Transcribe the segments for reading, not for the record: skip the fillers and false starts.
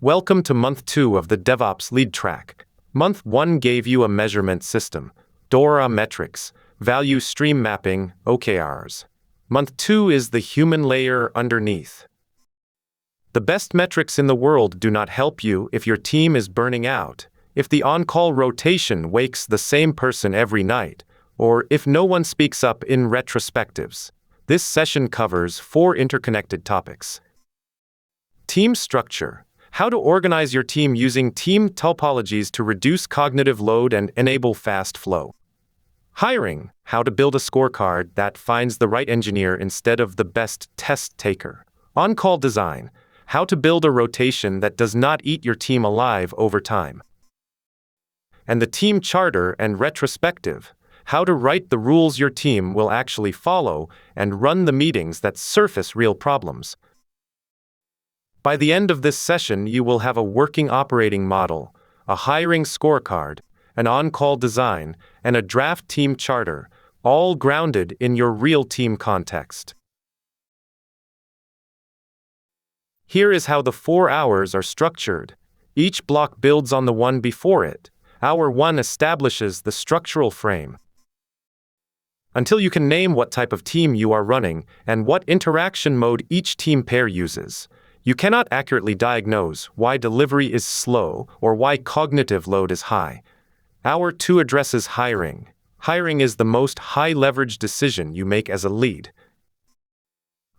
Welcome to Month 2 of the DevOps Lead Track. Month 1 gave you a measurement system, DORA metrics, value stream mapping, OKRs. Month 2 is the human layer underneath. The best metrics in the world do not help you if your team is burning out, if the on-call rotation wakes the same person every night, or if no one speaks up in retrospectives. This session covers 4 interconnected topics. Team structure. How to organize your team using Team Topologies to reduce cognitive load and enable fast flow. Hiring. How to build a scorecard that finds the right engineer instead of the best test taker. On-call design. How to build a rotation that does not eat your team alive over time. And the team charter and retrospective. How to write the rules your team will actually follow and run the meetings that surface real problems. By the end of this session, you will have a working operating model, a hiring scorecard, an on-call design, and a draft team charter, all grounded in your real team context. Here is how the 4 hours are structured. Each block builds on the one before it. Hour 1 establishes the structural frame. Until you can name what type of team you are running and what interaction mode each team pair uses, you cannot accurately diagnose why delivery is slow or why cognitive load is high. Hour 2 addresses hiring. Hiring is the most high-leverage decision you make as a lead.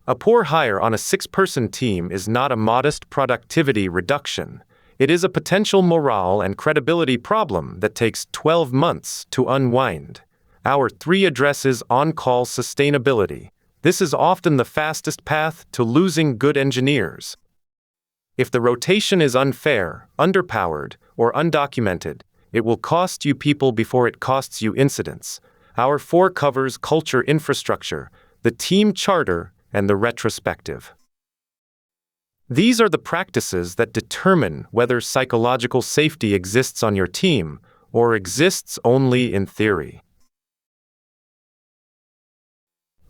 A poor hire on a 6-person team is not a modest productivity reduction. It is a potential morale and credibility problem that takes 12 months to unwind. Hour 3 addresses on-call sustainability. This is often the fastest path to losing good engineers. If the rotation is unfair, underpowered, or undocumented, it will cost you people before it costs you incidents. Hour 4 covers culture infrastructure, the team charter, and the retrospective. These are the practices that determine whether psychological safety exists on your team or exists only in theory.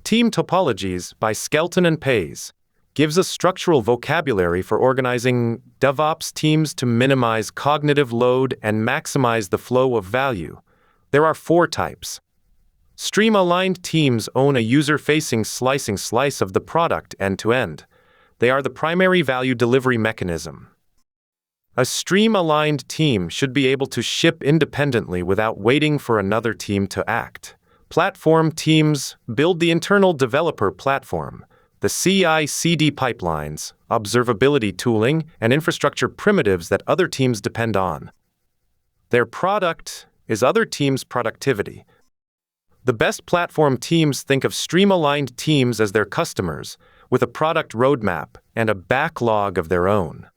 Team Topologies by Skelton and Pays gives a structural vocabulary for organizing DevOps teams to minimize cognitive load and maximize the flow of value. There are 4 types. Stream-aligned teams own a user-facing slice of the product end-to-end. They are the primary value delivery mechanism. A stream-aligned team should be able to ship independently without waiting for another team to act. Platform teams build the internal developer platform, the CI/CD pipelines, observability tooling, and infrastructure primitives that other teams depend on. Their product is other teams' productivity. The best platform teams think of stream-aligned teams as their customers, with a product roadmap and a backlog of their own.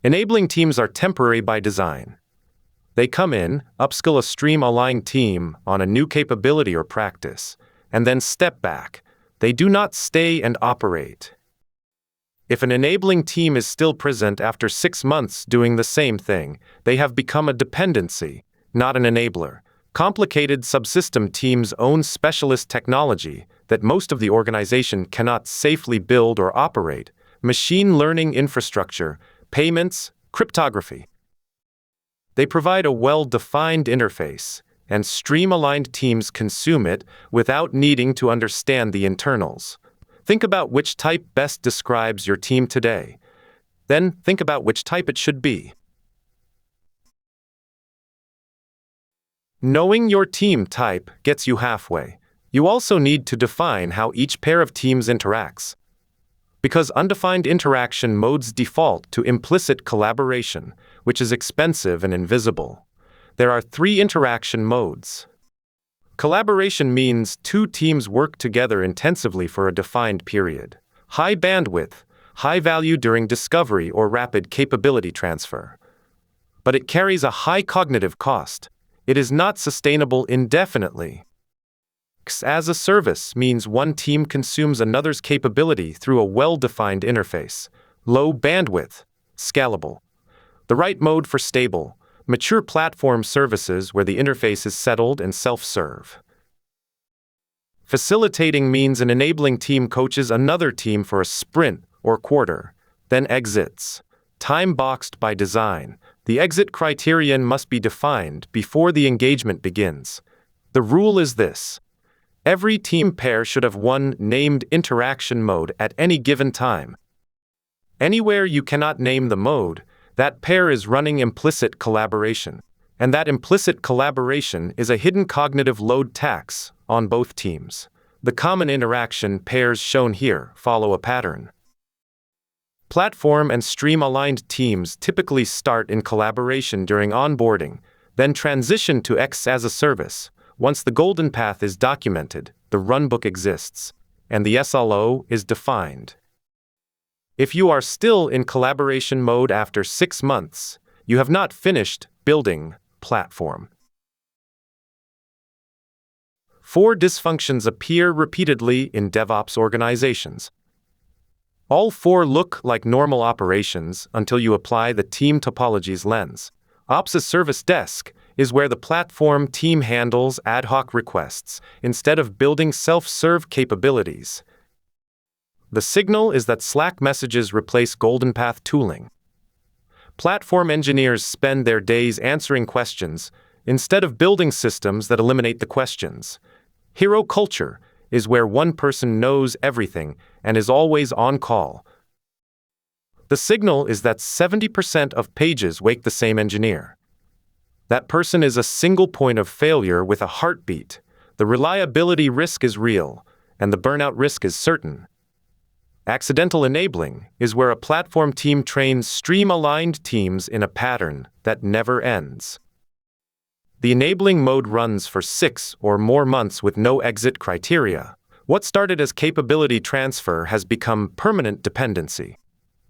Enabling teams are temporary by design. They come in, upskill a stream-aligned team on a new capability or practice, and then step back. They do not stay and operate. If an enabling team is still present after 6 months doing the same thing, they have become a dependency, not an enabler. Complicated-subsystem teams own specialist technology that most of the organization cannot safely build or operate: machine learning infrastructure, payments, cryptography. They provide a well-defined interface, and stream-aligned teams consume it without needing to understand the internals. Think about which type best describes your team today. Then think about which type it should be. Knowing your team type gets you halfway. You also need to define how each pair of teams interacts. Because undefined interaction modes default to implicit collaboration, which is expensive and invisible. There are 3 interaction modes. Collaboration means 2 teams work together intensively for a defined period. High bandwidth, high value during discovery or rapid capability transfer. But it carries a high cognitive cost. It is not sustainable indefinitely. As a service means one team consumes another's capability through a well-defined interface. Low bandwidth, scalable. The right mode for stable, mature platform services where the interface is settled and self-serve. Facilitating means an enabling team coaches another team for a sprint or quarter, then exits. time-boxed by design. The exit criterion must be defined before the engagement begins. The rule is this: every team pair should have one named interaction mode at any given time. Anywhere you cannot name the mode, that pair is running implicit collaboration, and that implicit collaboration is a hidden cognitive load tax on both teams. The common interaction pairs shown here follow a pattern. Platform and stream-aligned teams typically start in collaboration during onboarding, then transition to X as a service. Once the golden path is documented, the runbook exists, and the SLO is defined. If you are still in collaboration mode after 6 months, you have not finished building platform. 4 dysfunctions appear repeatedly in DevOps organizations. All 4 look like normal operations until you apply the Team Topologies lens. Ops service desk is where the platform team handles ad hoc requests instead of building self-serve capabilities. The signal is that Slack messages replace golden path tooling. Platform engineers spend their days answering questions instead of building systems that eliminate the questions. Hero culture is where one person knows everything and is always on call. The signal is that 70% of pages wake the same engineer. That person is a single point of failure with a heartbeat. The reliability risk is real, and the burnout risk is certain. Accidental enabling is where a platform team trains stream-aligned teams in a pattern that never ends. The enabling mode runs for 6 or more months with no exit criteria. What started as capability transfer has become permanent dependency.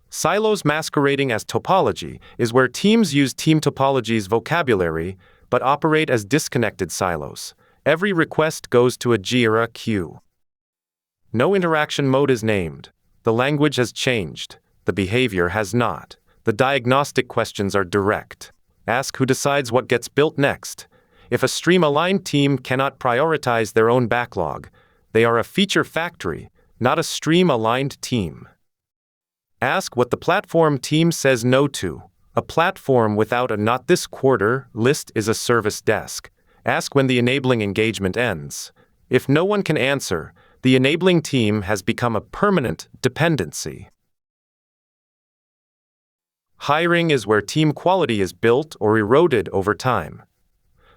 Silos masquerading as topology is where teams use Team Topologies vocabulary but operate as disconnected silos. Every request goes to a JIRA queue. No interaction mode is named. The language has changed. The behavior has not. The diagnostic questions are direct. Ask who decides what gets built next. If a stream-aligned team cannot prioritize their own backlog, they are a feature factory, not a stream-aligned team. Ask what the platform team says no to. A platform without a "not this quarter" list is a service desk. Ask when the enabling engagement ends. If no one can answer, the enabling team has become a permanent dependency. Hiring is where team quality is built or eroded over time.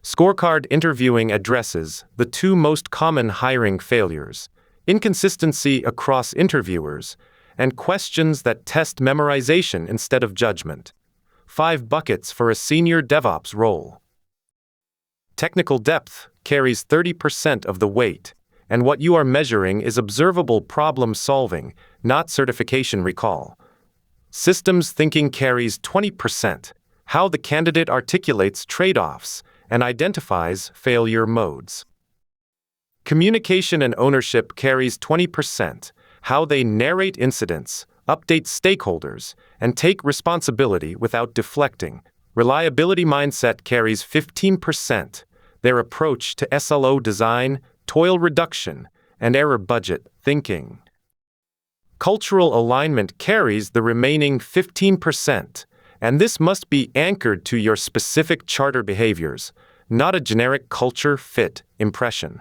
Scorecard interviewing addresses the 2 most common hiring failures: inconsistency across interviewers and questions that test memorization instead of judgment. 5 buckets for a senior DevOps role. Technical depth carries 30% of the weight, and what you are measuring is observable problem solving, not certification recall. Systems thinking carries 20%, how the candidate articulates trade-offs and identifies failure modes. Communication and ownership carries 20%, how they narrate incidents, update stakeholders, and take responsibility without deflecting. Reliability mindset carries 15%, their approach to SLO design, toil reduction, and error budget thinking. Cultural alignment carries the remaining 15%, and this must be anchored to your specific charter behaviors, not a generic culture fit impression.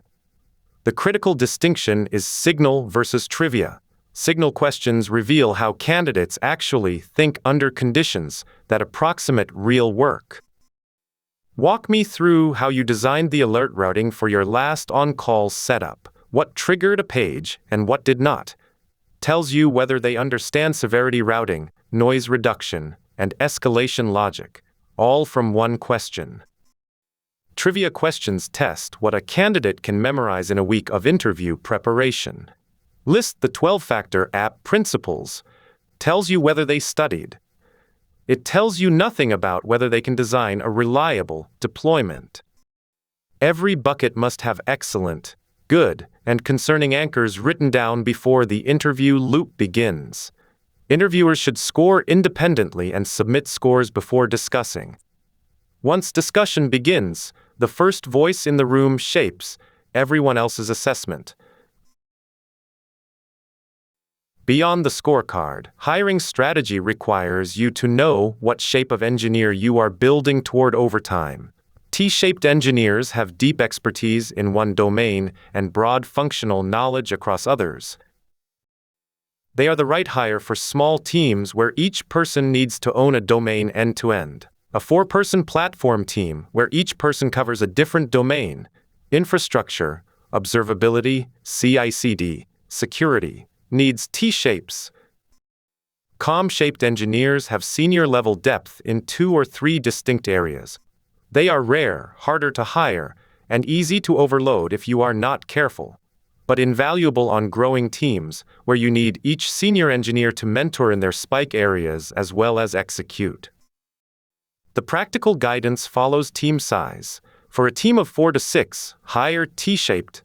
The critical distinction is signal versus trivia. Signal questions reveal how candidates actually think under conditions that approximate real work. Walk me through how you designed the alert routing for your last on-call setup. What triggered a page and what did not. Tells you whether they understand severity routing, noise reduction, and escalation logic, all from one question. Trivia questions test what a candidate can memorize in a week of interview preparation. List the 12-factor app principles. Tells you whether they studied. It tells you nothing about whether they can design a reliable deployment. Every bucket must have excellent, good, and concerning anchors written down before the interview loop begins. Interviewers should score independently and submit scores before discussing. Once discussion begins, the first voice in the room shapes everyone else's assessment. Beyond the scorecard, hiring strategy requires you to know what shape of engineer you are building toward over time. T-shaped engineers have deep expertise in one domain and broad functional knowledge across others. They are the right hire for small teams where each person needs to own a domain end-to-end. A 4-person platform team where each person covers a different domain: infrastructure, observability, CI/CD, security, needs T-shapes. Com-shaped engineers have senior-level depth in 2 or 3 distinct areas. They are rare, harder to hire, and easy to overload if you are not careful, but invaluable on growing teams where you need each senior engineer to mentor in their spike areas as well as execute. The practical guidance follows team size. For a team of 4 to 6, hire T-shaped.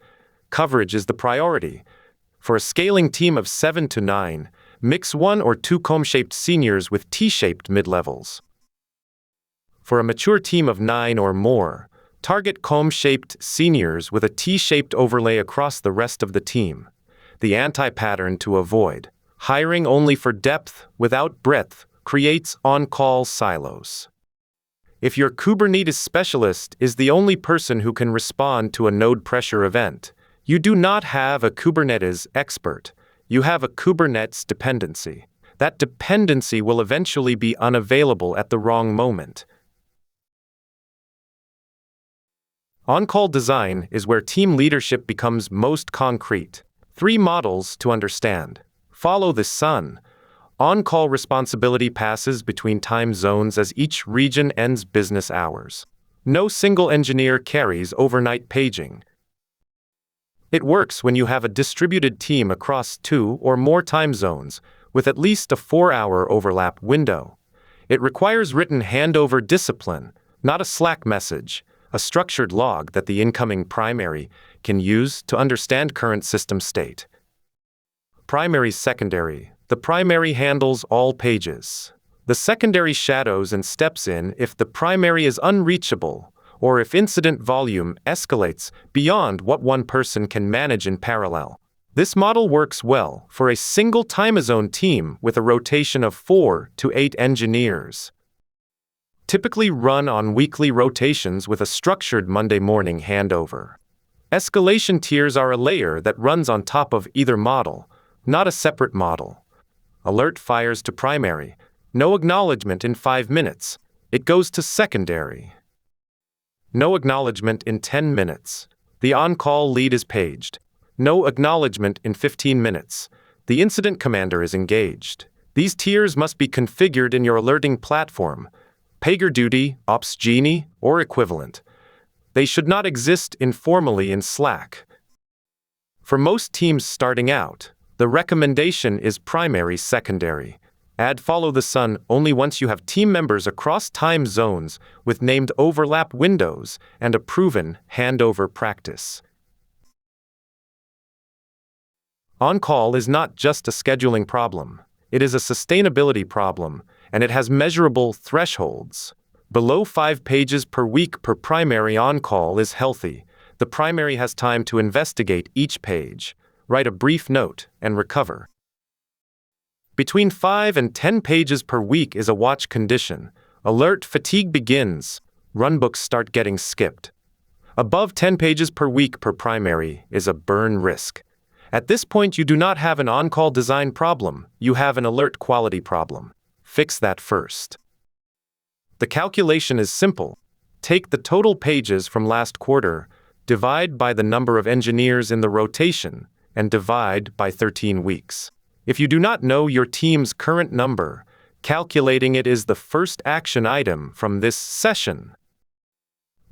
Coverage is the priority. For a scaling team of 7 to 9, mix 1 or 2 comb-shaped seniors with T-shaped mid-levels. For a mature team of 9 or more, target comb-shaped seniors with a T-shaped overlay across the rest of the team. The anti-pattern to avoid. Hiring only for depth without breadth creates on-call silos. If your Kubernetes specialist is the only person who can respond to a node pressure event, you do not have a Kubernetes expert. You have a Kubernetes dependency. That dependency will eventually be unavailable at the wrong moment. On-call design is where team leadership becomes most concrete. 3 models to understand. Follow the sun. On-call responsibility passes between time zones as each region ends business hours. No single engineer carries overnight paging. It works when you have a distributed team across 2 or more time zones, with at least a 4-hour overlap window. It requires written handover discipline, not a Slack message, a structured log that the incoming primary can use to understand current system state. Primary-secondary. The primary handles all pages. The secondary shadows and steps in if the primary is unreachable, or if incident volume escalates beyond what one person can manage in parallel. This model works well for a single time zone team with a rotation of 4 to 8 engineers. Typically run on weekly rotations with a structured Monday morning handover. Escalation tiers are a layer that runs on top of either model, not a separate model. Alert fires to primary. No acknowledgement in 5 minutes. It goes to secondary. No acknowledgement in 10 minutes. The on-call lead is paged. No acknowledgement in 15 minutes. The incident commander is engaged. These tiers must be configured in your alerting platform. PagerDuty, OpsGenie, or equivalent. They should not exist informally in Slack. For most teams starting out, the recommendation is primary-secondary. Add follow the sun only once you have team members across time zones with named overlap windows and a proven handover practice. On-call is not just a scheduling problem. It is a sustainability problem, and it has measurable thresholds. Below 5 pages per week per primary on-call is healthy. The primary has time to investigate each page, write a brief note, and recover. Between 5 and 10 pages per week is a watch condition. Alert fatigue begins. Runbooks start getting skipped. Above 10 pages per week per primary is a burn risk. At this point, you do not have an on-call design problem. You have an alert quality problem. Fix that first. The calculation is simple. Take the total pages from last quarter, divide by the number of engineers in the rotation, and divide by 13 weeks. If you do not know your team's current number, calculating it is the first action item from this session.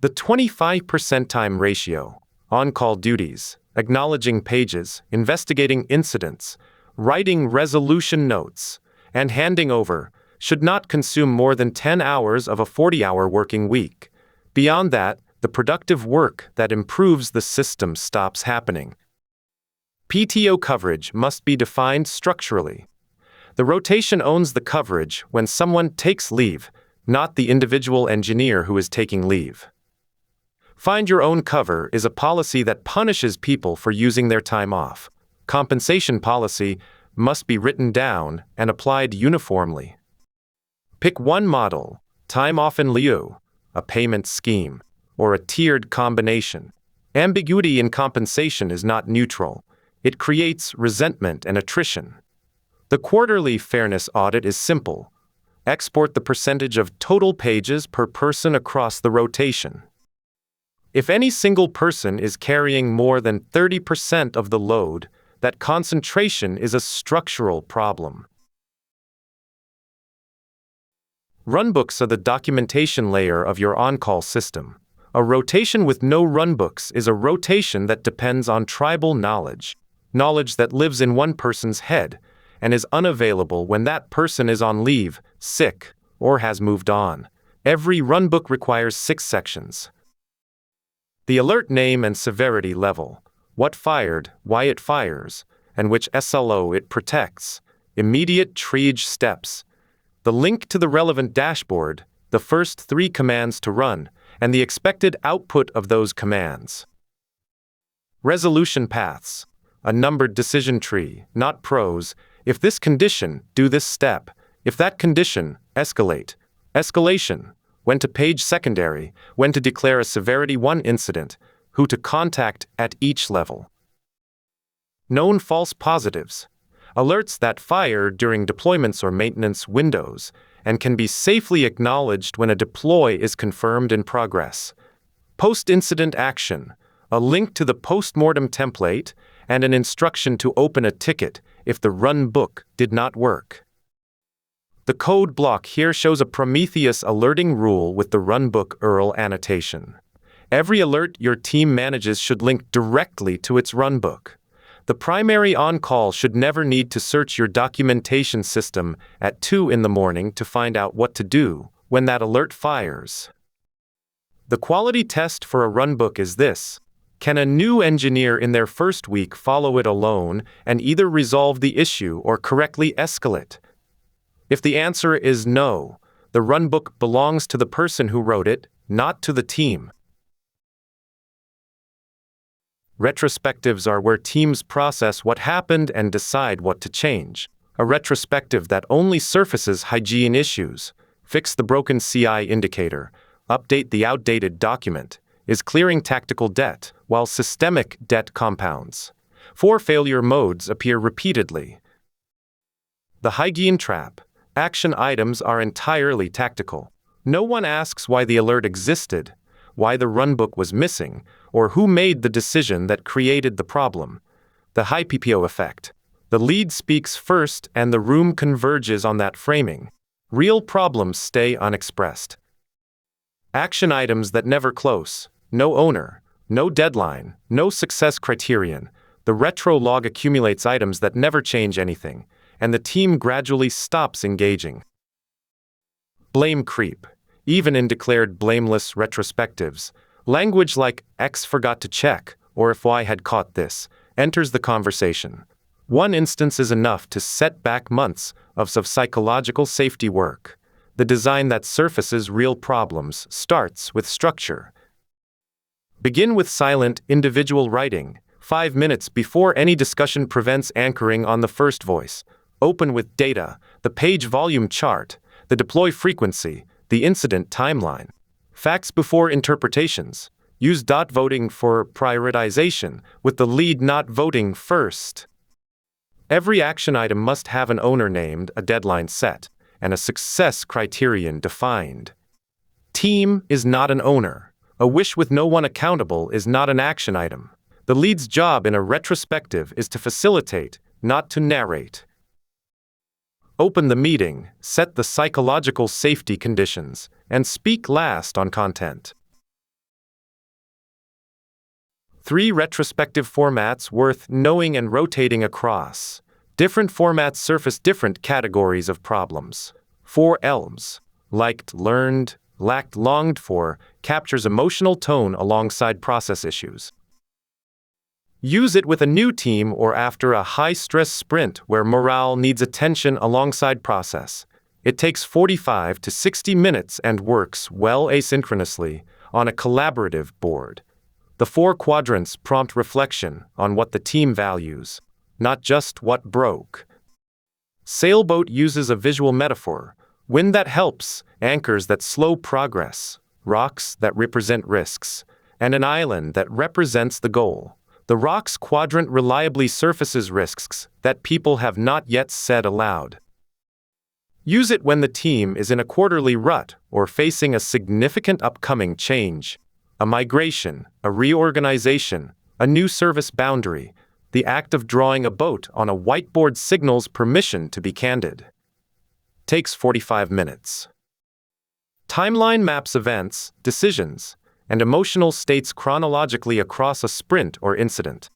The 25% time ratio, on-call duties, acknowledging pages, investigating incidents, writing resolution notes, and handing over, should not consume more than 10 hours of a 40-hour working week. Beyond that, the productive work that improves the system stops happening. PTO coverage must be defined structurally. The rotation owns the coverage when someone takes leave, not the individual engineer who is taking leave. Find your own cover is a policy that punishes people for using their time off. Compensation policy must be written down and applied uniformly. Pick one model, time often lieu, a payment scheme, or a tiered combination. Ambiguity in compensation is not neutral. It creates resentment and attrition. The quarterly fairness audit is simple. Export the percentage of total pages per person across the rotation. If any single person is carrying more than 30% of the load, that concentration is a structural problem. Runbooks are the documentation layer of your on-call system. A rotation with no runbooks is a rotation that depends on tribal knowledge that lives in one person's head, and is unavailable when that person is on leave, sick, or has moved on. Every runbook requires 6 sections. The alert name and severity level, what fired, why it fires, and which SLO it protects, immediate triage steps, the link to the relevant dashboard, the first 3 commands to run, and the expected output of those commands. Resolution paths, a numbered decision tree, not prose. If this condition, do this step. If that condition, escalate. Escalation, when to page secondary, when to declare a severity 1 incident, who to contact at each level. Known false positives, alerts that fire during deployments or maintenance windows, and can be safely acknowledged when a deploy is confirmed in progress. Post-incident action, a link to the post-mortem template, and an instruction to open a ticket if the run book did not work. The code block here shows a Prometheus alerting rule with the runbook URL annotation. Every alert your team manages should link directly to its runbook. The primary on-call should never need to search your documentation system at 2 in the morning to find out what to do when that alert fires. The quality test for a runbook is this: can a new engineer in their first week follow it alone and either resolve the issue or correctly escalate? If the answer is no, the runbook belongs to the person who wrote it, not to the team. Retrospectives are where teams process what happened and decide what to change. A retrospective that only surfaces hygiene issues, fix the broken CI indicator, update the outdated document, is clearing tactical debt, while systemic debt compounds. 4 failure modes appear repeatedly. The hygiene trap. Action items are entirely tactical. No one asks why the alert existed, why the runbook was missing, or who made the decision that created the problem. The high PPO effect. The lead speaks first and the room converges on that framing. Real problems stay unexpressed. Action items that never close. No owner, no deadline, no success criterion. The retro log accumulates items that never change anything, and the team gradually stops engaging. Blame creep. Even in declared blameless retrospectives, language like X forgot to check, or if Y had caught this, enters the conversation. One instance is enough to set back months of psychological safety work. The design that surfaces real problems starts with structure. Begin with silent, individual writing. 5 minutes before any discussion prevents anchoring on the first voice. Open with data, the page volume chart, the deploy frequency, the incident timeline. Facts before interpretations. Use dot voting for prioritization, with the lead not voting first. Every action item must have an owner named, a deadline set, and a success criterion defined. Team is not an owner. A wish with no one accountable is not an action item. The lead's job in a retrospective is to facilitate, not to narrate. Open the meeting, set the psychological safety conditions, and speak last on content. 3 retrospective formats worth knowing and rotating across. Different formats surface different categories of problems. 4 ELMs, liked, learned, lacked, longed for, captures emotional tone alongside process issues. Use it with a new team or after a high-stress sprint where morale needs attention alongside process. It takes 45 to 60 minutes and works well asynchronously on a collaborative board. The 4 quadrants prompt reflection on what the team values, not just what broke. Sailboat uses a visual metaphor. Wind that helps, anchors that slow progress, rocks that represent risks, and an island that represents the goal. The rocks quadrant reliably surfaces risks that people have not yet said aloud. Use it when the team is in a quarterly rut or facing a significant upcoming change. A migration, a reorganization, a new service boundary. The act of drawing a boat on a whiteboard signals permission to be candid. Takes 45 minutes. Timeline maps events, decisions, and emotional states chronologically across a sprint or incident.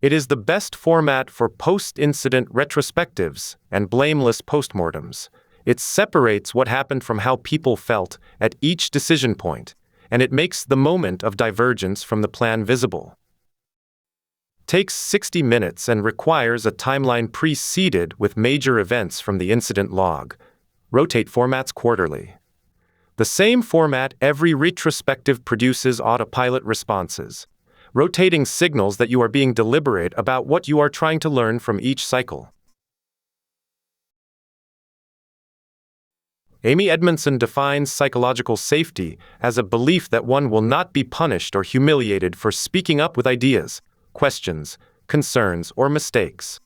It is the best format for post-incident retrospectives and blameless postmortems. It separates what happened from how people felt at each decision point, and it makes the moment of divergence from the plan visible. Takes 60 minutes and requires a timeline preceded with major events from the incident log. Rotate formats quarterly. The same format every retrospective produces autopilot responses. Rotating signals that you are being deliberate about what you are trying to learn from each cycle. Amy Edmondson defines psychological safety as a belief that one will not be punished or humiliated for speaking up with ideas, questions, concerns, or mistakes.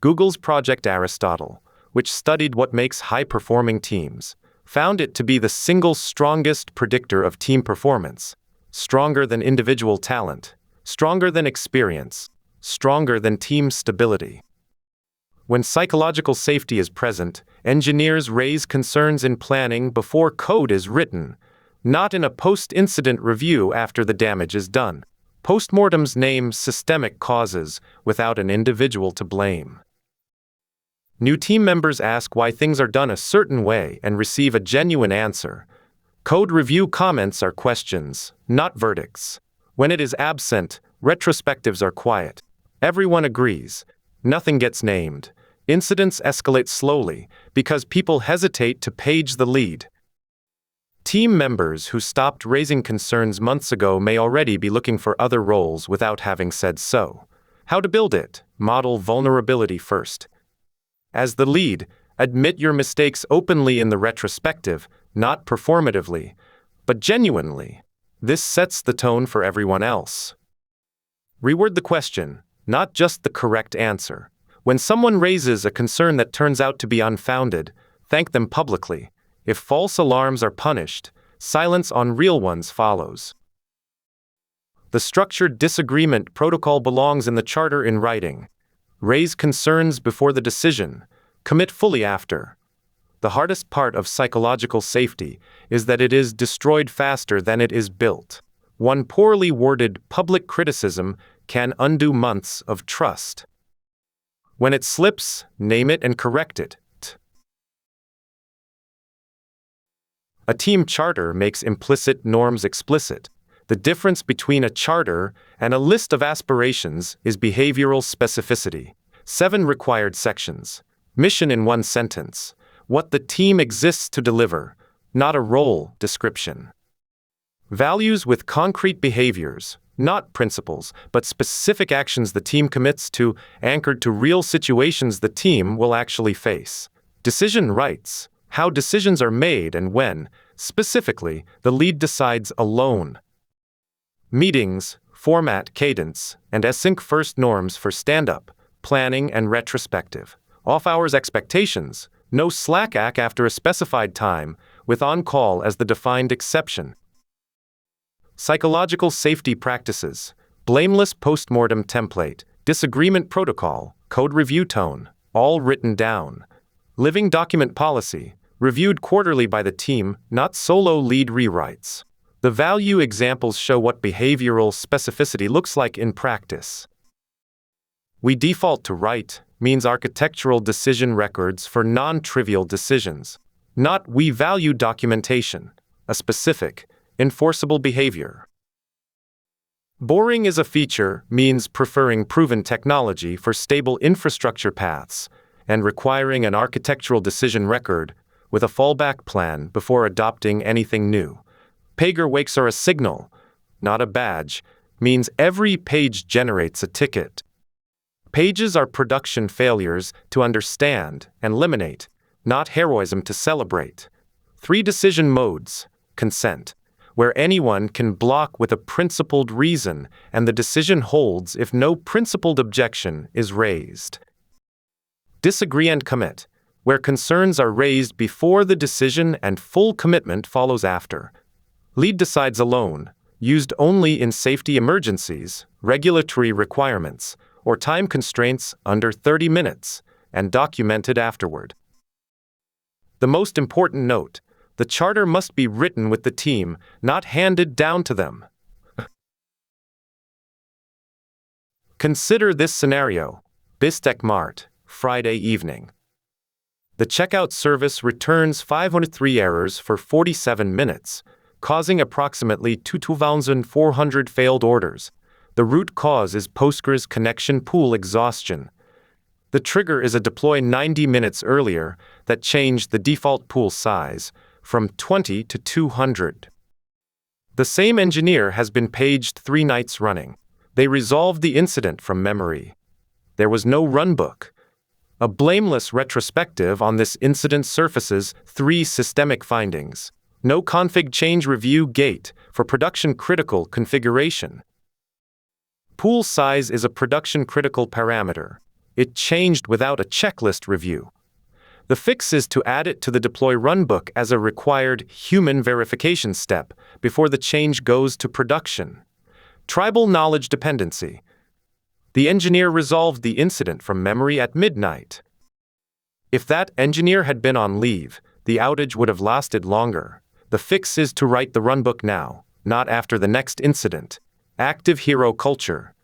Google's Project Aristotle, which studied what makes high-performing teams, found it to be the single strongest predictor of team performance, stronger than individual talent, stronger than experience, stronger than team stability. When psychological safety is present, engineers raise concerns in planning before code is written, not in a post-incident review after the damage is done. Postmortems name systemic causes without an individual to blame. New team members ask why things are done a certain way and receive a genuine answer. Code review comments are questions, not verdicts. When it is absent, retrospectives are quiet. Everyone agrees. Nothing gets named. Incidents escalate slowly because people hesitate to page the lead. Team members who stopped raising concerns months ago may already be looking for other roles without having said so. How to build it? Model vulnerability first. As the lead, admit your mistakes openly in the retrospective, not performatively, but genuinely. This sets the tone for everyone else. Reword the question, not just the correct answer. When someone raises a concern that turns out to be unfounded, thank them publicly. If false alarms are punished, silence on real ones follows. The structured disagreement protocol belongs in the charter in writing. Raise concerns before the decision. Commit fully after. The hardest part of psychological safety is that it is destroyed faster than it is built. One poorly worded public criticism can undo months of trust. When it slips, name it and correct it. A team charter makes implicit norms explicit. The difference between a charter and a list of aspirations is behavioral specificity. 7 required sections. Mission in 1 sentence. What the team exists to deliver, not a role description. Values with concrete behaviors, not principles, but specific actions the team commits to, anchored to real situations the team will actually face. Decision rights. How decisions are made and when, specifically, the lead decides alone. Meetings, format, cadence, and async first norms for stand-up, planning, and retrospective. Off-hours expectations, no slack after a specified time, with on-call as the defined exception. Psychological safety practices, blameless postmortem template, disagreement protocol, code review tone, all written down. Living document policy, reviewed quarterly by the team, not solo lead rewrites. The value examples show what behavioral specificity looks like in practice. We default to write means architectural decision records for non-trivial decisions. Not we value documentation, a specific, enforceable behavior. Boring is a feature means preferring proven technology for stable infrastructure paths and requiring an architectural decision record with a fallback plan before adopting anything new. Pager wakes are a signal, not a badge, means every page generates a ticket. Pages are production failures to understand and eliminate, not heroism to celebrate. 3 decision modes: consent, where anyone can block with a principled reason and the decision holds if no principled objection is raised. Disagree and commit, where concerns are raised before the decision and full commitment follows after. Lead decides alone, used only in safety emergencies, regulatory requirements, or time constraints under 30 minutes, and documented afterward. The most important note: the charter must be written with the team, not handed down to them. Consider this scenario. BISTEC Mart, Friday evening. The checkout service returns 503 errors for 47 minutes, causing approximately 2,400 failed orders. The root cause is Postgres connection pool exhaustion. The trigger is a deploy 90 minutes earlier that changed the default pool size from 20 to 200. The same engineer has been paged 3 nights running. They resolved the incident from memory. There was no runbook. A blameless retrospective on this incident surfaces 3 systemic findings. No config change review gate for production-critical configuration. Pool size is a production-critical parameter. It changed without a checklist review. The fix is to add it to the deploy runbook as a required human verification step before the change goes to production. Tribal knowledge dependency. The engineer resolved the incident from memory at midnight. If that engineer had been on leave, the outage would have lasted longer. The fix is to write the runbook now, not after the next incident. Active hero culture.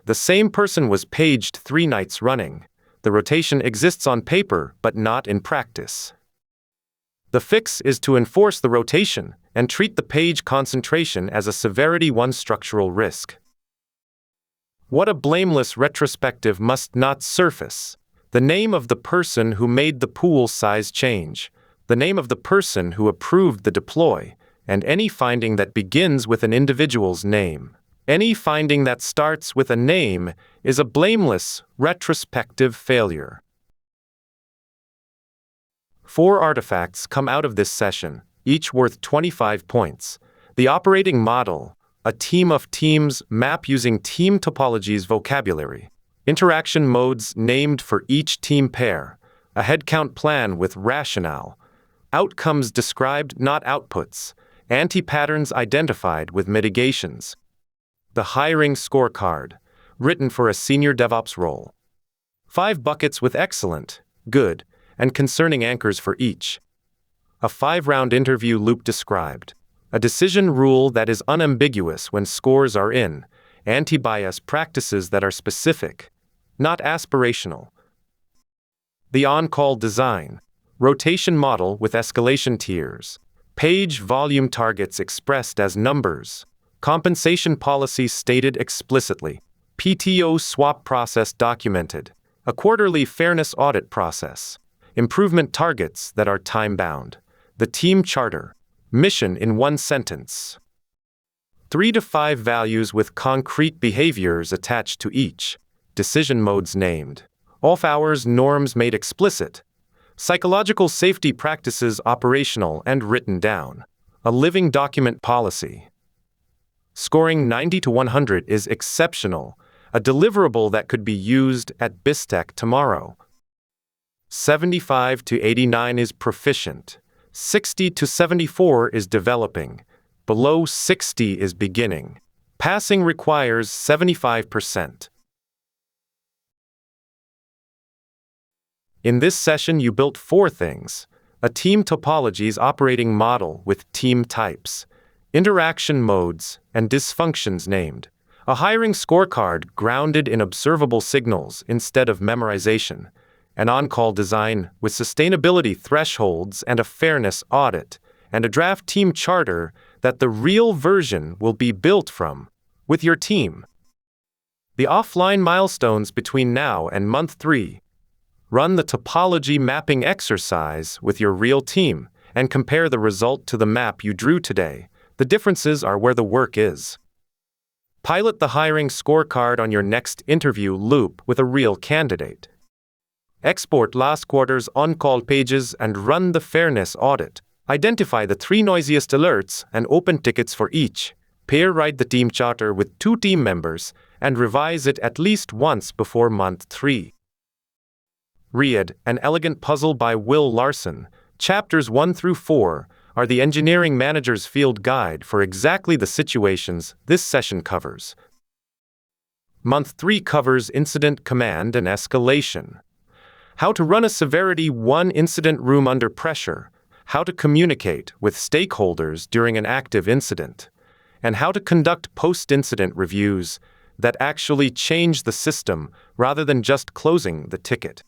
The same person was paged 3 nights running. The rotation exists on paper but not in practice. The fix is to enforce the rotation and treat the page concentration as a severity 1 structural risk. What a blameless retrospective must not surface: the name of the person who made the pool size change, the name of the person who approved the deploy, and any finding that begins with an individual's name. Any finding that starts with a name is a blameless retrospective failure. 4 artifacts come out of this session, each worth 25 points. The operating model, a team of teams map using Team Topologies vocabulary. Interaction modes named for each team pair. A headcount plan with rationale. Outcomes described, not outputs. Anti-patterns identified with mitigations. The hiring scorecard, written for a senior DevOps role. 5 buckets with excellent, good, and concerning anchors for each. A 5-round interview loop described. A decision rule that is unambiguous when scores are in. Anti-bias practices that are specific, not aspirational. The on-call design. Rotation model with escalation tiers. Page volume targets expressed as numbers. Compensation policy stated explicitly. PTO swap process documented. A quarterly fairness audit process. Improvement targets that are time-bound. The team charter. Mission in 1 sentence. 3 to 5 values with concrete behaviors attached to each. Decision modes named. Off-hours norms made explicit. Psychological safety practices operational and written down. A living document policy. Scoring 90 to 100 is exceptional, a deliverable that could be used at BISTEC tomorrow. 75 to 89 is proficient. 60 to 74 is developing. Below 60 is beginning. Passing requires 75%. In this session, you built 4 things: a Team Topologies operating model with team types, interaction modes, and dysfunctions named, a hiring scorecard grounded in observable signals instead of memorization, an on-call design with sustainability thresholds and a fairness audit, and a draft team charter that the real version will be built from, with your team. The offline milestones between now and month 3. Run the topology mapping exercise with your real team and compare the result to the map you drew today. The differences are where the work is. Pilot the hiring scorecard on your next interview loop with a real candidate. Export last quarter's on-call pages and run the fairness audit. Identify the 3 noisiest alerts and open tickets for each. Pair-write the team charter with 2 team members and revise it at least once before month 3. Read An Elegant Puzzle by Will Larson. Chapters 1 through 4 are the engineering manager's field guide for exactly the situations this session covers. Month 3 covers incident command and escalation. How to run a severity 1 incident room under pressure, how to communicate with stakeholders during an active incident, and how to conduct post-incident reviews that actually change the system rather than just closing the ticket.